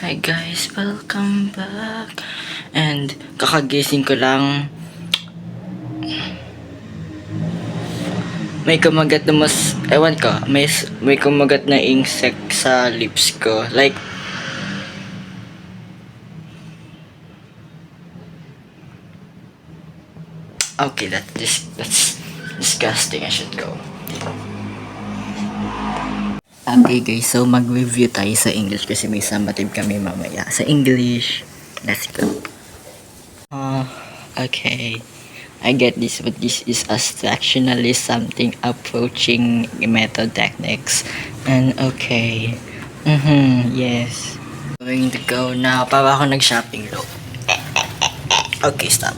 Hi guys, welcome back. And kakagising ko lang. May kumagat na ewan ko, may kumagat na insect sa lips ko. Like, okay, that's disgusting. I should go. Okay guys, so mag-review tayo sa English kasi may summative kami mamaya. Sa English, let's go. Okay. I get this, but this is abstractionally something approaching method techniques. And okay. Yes. Going to go now. Para ako nag-shopping look. Okay, stop.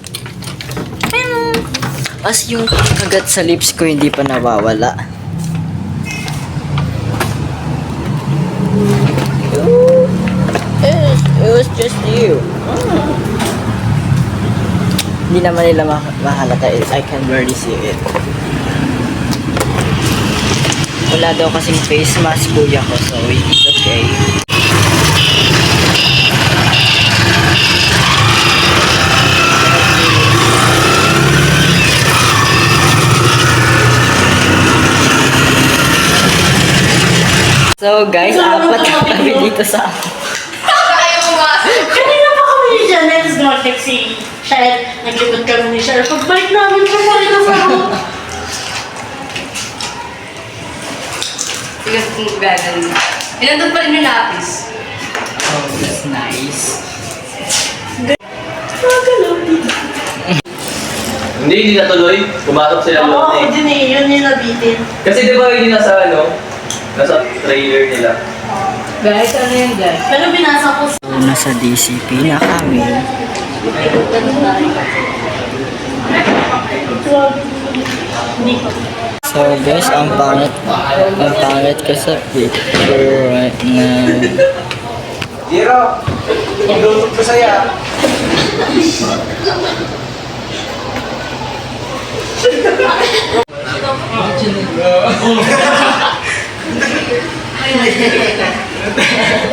As yung kagat sa lips ko hindi pa nawawala. It was just you. Hindi naman nila mahalata. I can barely see it. Wala daw kasing face mask kuya ko, so it's okay. So guys, apat na kami dito sa... Kanina pa kami ni Janet, tapos dumating si Shell, naglikod kami ni Shell. Pagbalik namin, pumalik na sa ako. Tigas kong gagawin. Nandun pa rin yung lapis. Oh, that's nice. Hindi natuloy. Pumasok sila Oo, loob ako eh. din eh, yun yung nabitin. Kasi di ba hindi nasa nasa trailer nila. Guys, ano yan guys? Pero binasa ko sa... So, nasa DCP na kami. Hindi ko. So guys, ang pangit ko sa picture right now. Zero! Paglutok ko saya.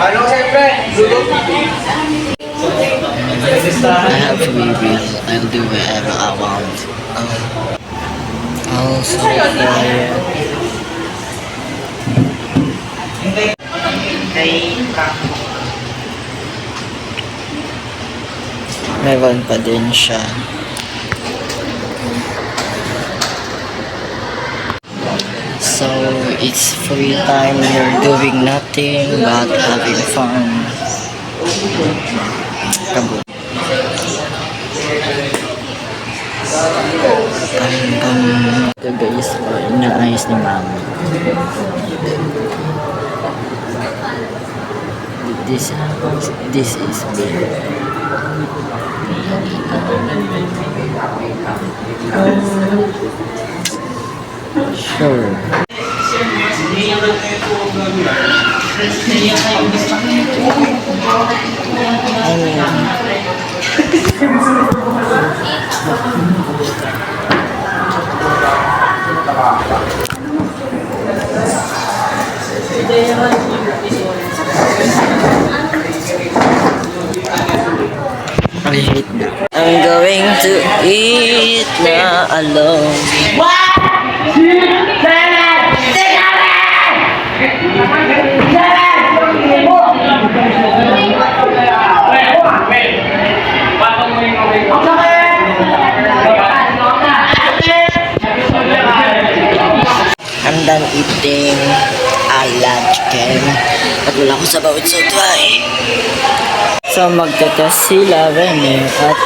Ano siyempre? I have babies. I'll do whatever I want. Also, meron pa din siya. So, it's free time. You're doing nothing but having fun. Kabo. Ito guys, inaayos ni mama. This is big. Sure. I hate that. I'm going to eat na alone. I'm done eating lunch chicken. At wala ko sabaw, it's so dry. So magte-test sila, Rene at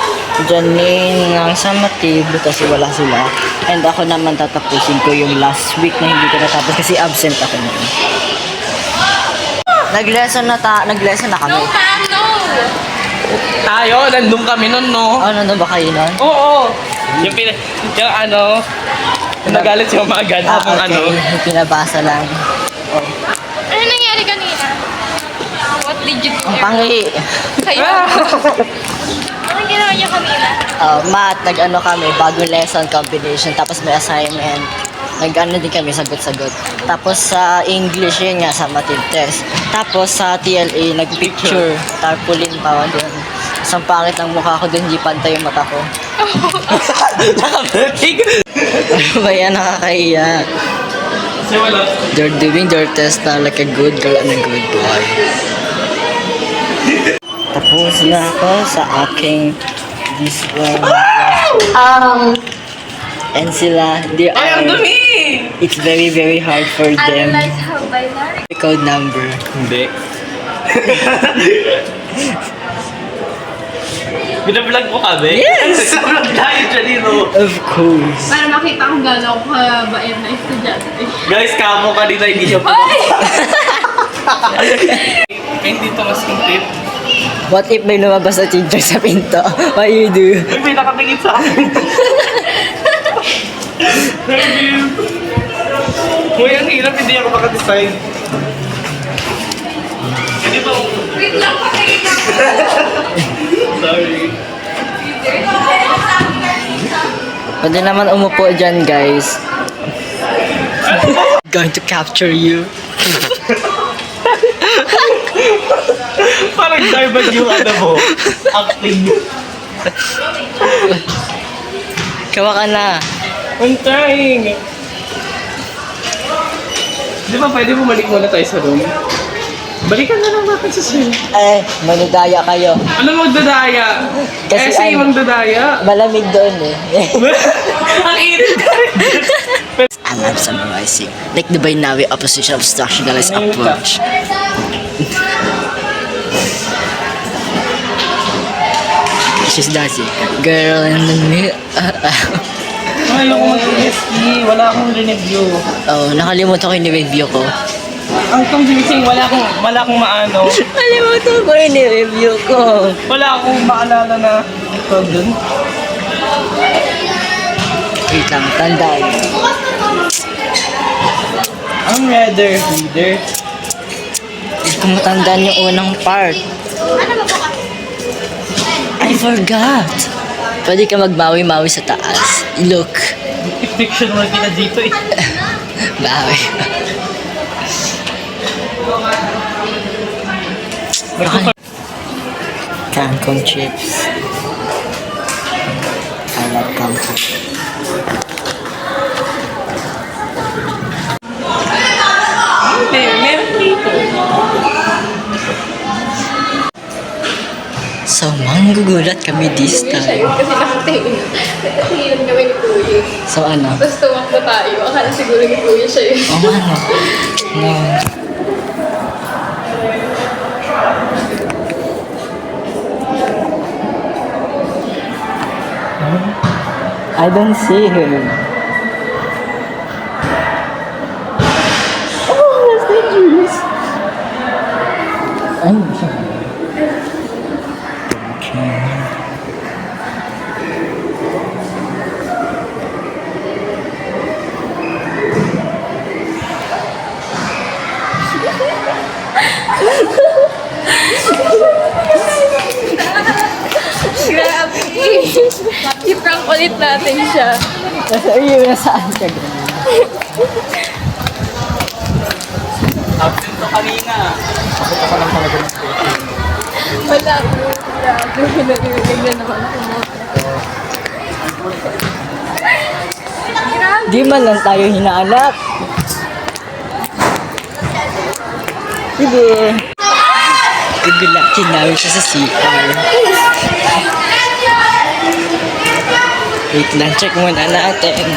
Janine ng summative kasi wala sila. And ako naman tatapusin ko yung last week na hindi ko natapos kasi absent ako noon. Nag-lesson na kami. Tayo, nandun kami nun, no? Oh, nandun ba kayo nun? Oo! Yung nagalit si Mama agad Ah, habang okay. Yung pinabasa lang. Oh. Ano nangyari kanina? What did you do? Ang pangi. Kayo? Anong ginawa niyo kanina? Math, nag-ano kami, bagong lesson combination, tapos may assignment. Nag-ano din kami, sagot-sagot. Tapos sa English, yun nga, sa math test. Tapos sa TLA, nag-picture. Tarpaulin pa doon. Isang pangit ng mukha ko doon, hindi pantay yung mata ko. Naka-breaking! Ano ba yan, nakakahiya? Kasi wala. They're doing their test na like a good girl and a good boy. Tapos na ako sa aking this one. And sila, they Ay, ang are, dumi! it's very very hard for them. how binary. Code number. Hindi. Binablog mo kami? Yes! Binablog tayo dyan dito. Of course. Para makita kung gano'n ako kabait na estudyante. Guys, kamo kanina hindi siya Hindi to mas complete. What if may lumabas na teacher sa pinto? What you do? Ay, may nakatingin sa akin. Thank you. Uy, ang hirap, hindi ako makadesign. Hindi ba? Wait lang, patingin ako. Sorry. Pwede naman umupo dyan, guys. Going to capture you. Parang garbage yung ano mo. Acting. Kawa ka na. I'm trying. Di ba pwede bumalik muna tayo sa room? Balikan na lang natin sa cell. Manudaya kayo. Ano magdadaya? Kasi Kasi ano- magdadaya. Malamig doon eh. Ang init ka rin. I love summarizing. Like the binary opposition of structuralized approach. She's Darcy. Girl in the middle. Ay, ako mag-SE. Wala akong review. Oh, nakalimutan ko yung review ko. Ang confusing, wala akong maano. Nakalimutan ko yung review ko. Wala akong maalala na ito dun. Wait lang, tandaan. Ang reader. Hindi ko matandaan yung unang part. I forgot. Pwede ka magmawi-mawi sa taas. Look. Fiction mo kita dito eh. Bawi. Kangkong chips. I love kangkong. Hindi, meron dito. So, manggugulat kami this time. Kasi nakatingin kami ni Kuya. So, ano? Tapos tumakbo tayo. Akala siguro ni Kuya siya yun. Oh, ano? No. I don't see him. Oh, that's dangerous. Ay, Grabe. I-prank ulit natin siya. Nasaan ka? Absent to kanina. Wala po. Grabe. Narinig na naman ako mo. Grabe. Di man lang tayo hinahanap. Sige. Gugulatin namin siya sa CR. Wait lang, check muna natin.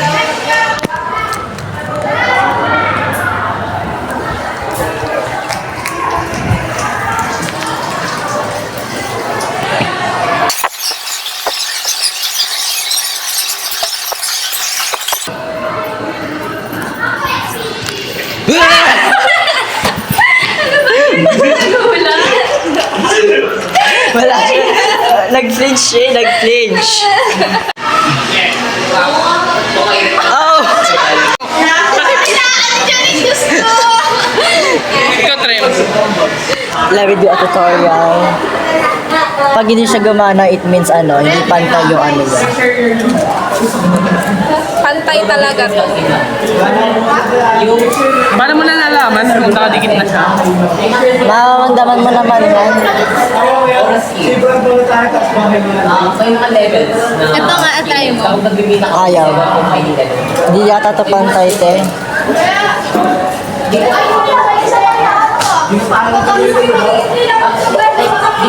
Wala siya. Nag-flinch siya, nag-flinch. Oh! Ikaw, Trem. Let me do a tutorial. Pag hindi siya gumana, it means ano, hindi pantay yung ano niya. Pantay talaga to. Paano mo nalalaman kung nakadikit na siya? Mararamdaman mo naman yan. May mga levels na... Ito nga, try mo. Ayaw. Hindi yata to pantay, te. Hindi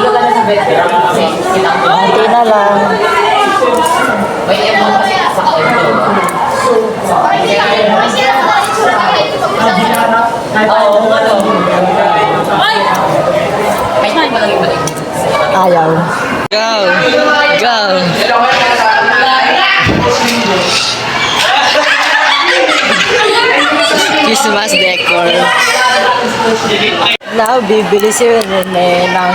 ka ba nasa bed? Kasi kailangan ko. Konti na lang. May emon kasi sa akin. Oo, ano? Kahit hindi mo lang ibalik. Ayaw. Go! Go! Christmas decor. Now, bibili si Rene ng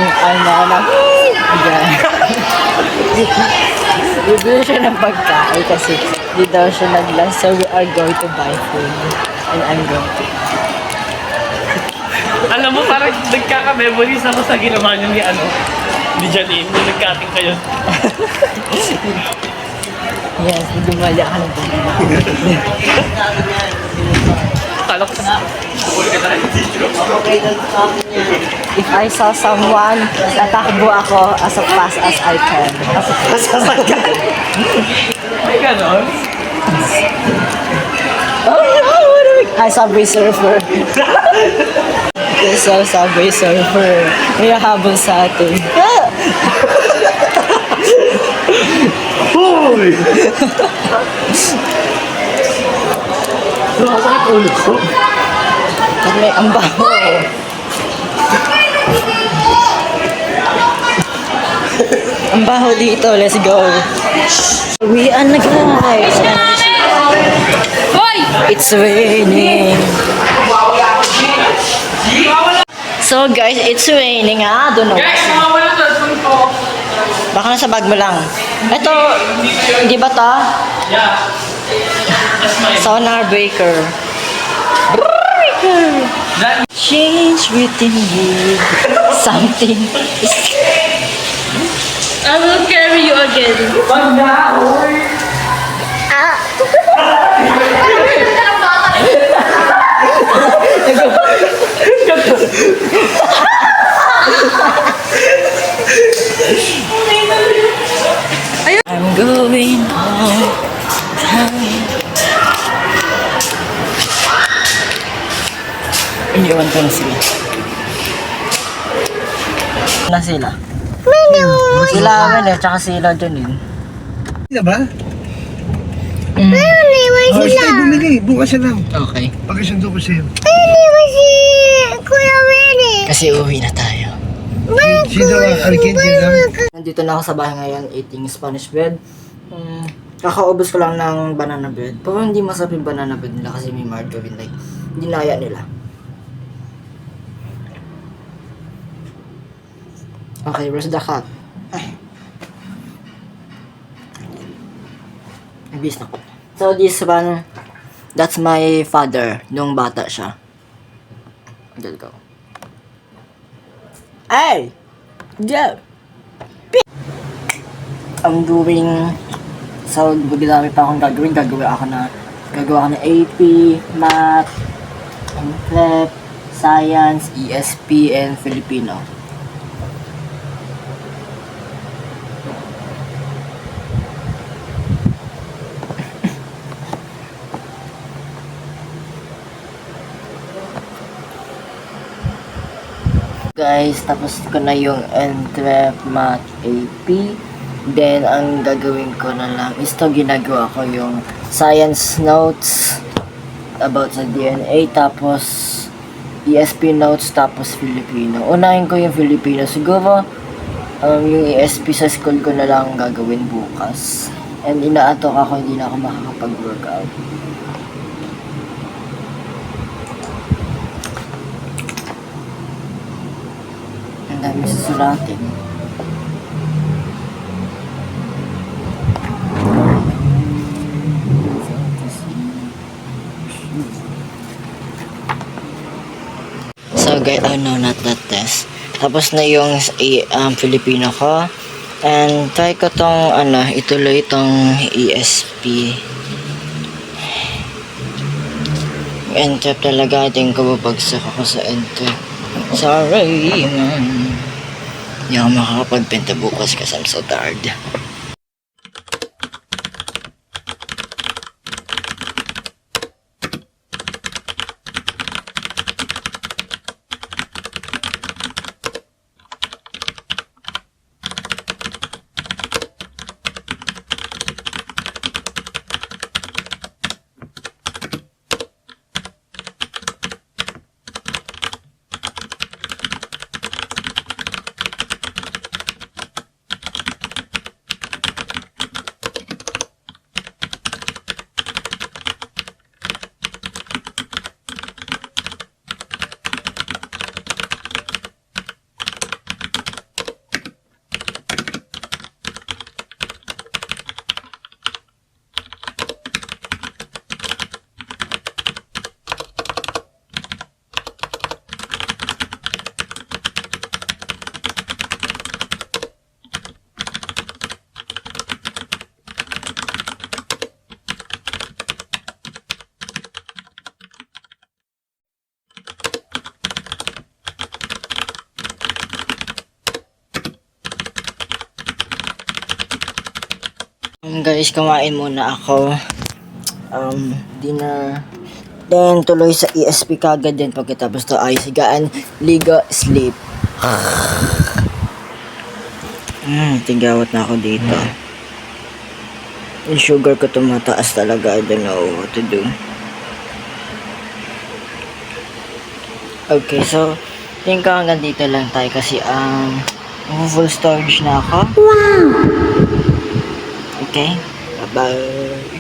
bibili siya ng pagkain kasi di daw siya nag-lunch, so we are going to buy food and I'm going to. Alam mo, parang nagkaka-memories ako sa ginawa niyo ni ano, ni Janine, nung nagkating kayo. Yes, gumaya ka ng Kala ko sa... If I saw someone, tatakbo ako as fast as I can. As fast as I can. May ganon? Oh no! What are we? I Subway Surfer. I saw Subway Surfer. May habol sa atin. Hoy! Nakasakit ulo ko. At may ambaho. Ang baho dito. Let's go. Uwian na guys. Hoy! It's raining. So guys, it's raining ha. Don't know. Guys, mawawala sa cellphone ko. Baka nasa bag mo lang. Ito, di ba to? Yeah. That's my... Sonar breaker. Breaker. That... Change within you. Something. I will carry you again. Wag na! I'm going home. Iniwan ko na sila. Na sila. Sila Amen eh, tsaka sila Janine. Hindi ba? Iwan Oh, stay bumili. Bukas na lang. Okay. Pagkasundo ko sa'yo. Iwan si Kuya Winnie. Kasi uwi na tayo. Sino ang Arkin lang? Nandito na ako sa bahay ngayon eating Spanish bread. Kakaubos ko lang ng banana bread. Pero hindi masarap yung banana bread nila kasi may margarine like dinaya nila. Okay, where's the cat? Ay. Nabis na ko. So this one, that's my father nung bata siya. There go. Hey! Joe! I'm doing... So, magdami pa akong gagawin. Gagawa ako ng AP, Math, Prep, Science, ESP, and Filipino. Guys, tapos ko na yung NTREP, Math, AP. Then, ang gagawin ko na lang is to ginagawa ko yung science notes about sa DNA, tapos ESP notes, tapos Filipino. Unahin ko yung Filipino. Siguro, yung ESP sa school ko na lang gagawin bukas. And inaatok ako, hindi na ako makakapag-workout. Ang dami susulatin. So guys, oh no, not that test. Tapos na yung Filipino ko. And try ko tong ituloy tong ESP. Enter talaga. Tingin ko babagsak ako sa enter. Sorry man. Hindi ako makakapagpenta bukas kasi I'm so tired. Guys, kumain muna ako. Dinner. Then, tuloy sa ESP kagad din. Pagkatapos to ay sigaan, ligo, sleep. Tigawat na ako dito. Yung sugar ko tumataas talaga. I don't know what to do. Okay, so, tingin ko hanggang dito lang tayo kasi full storage na ako. Wow! Okay, bye-bye.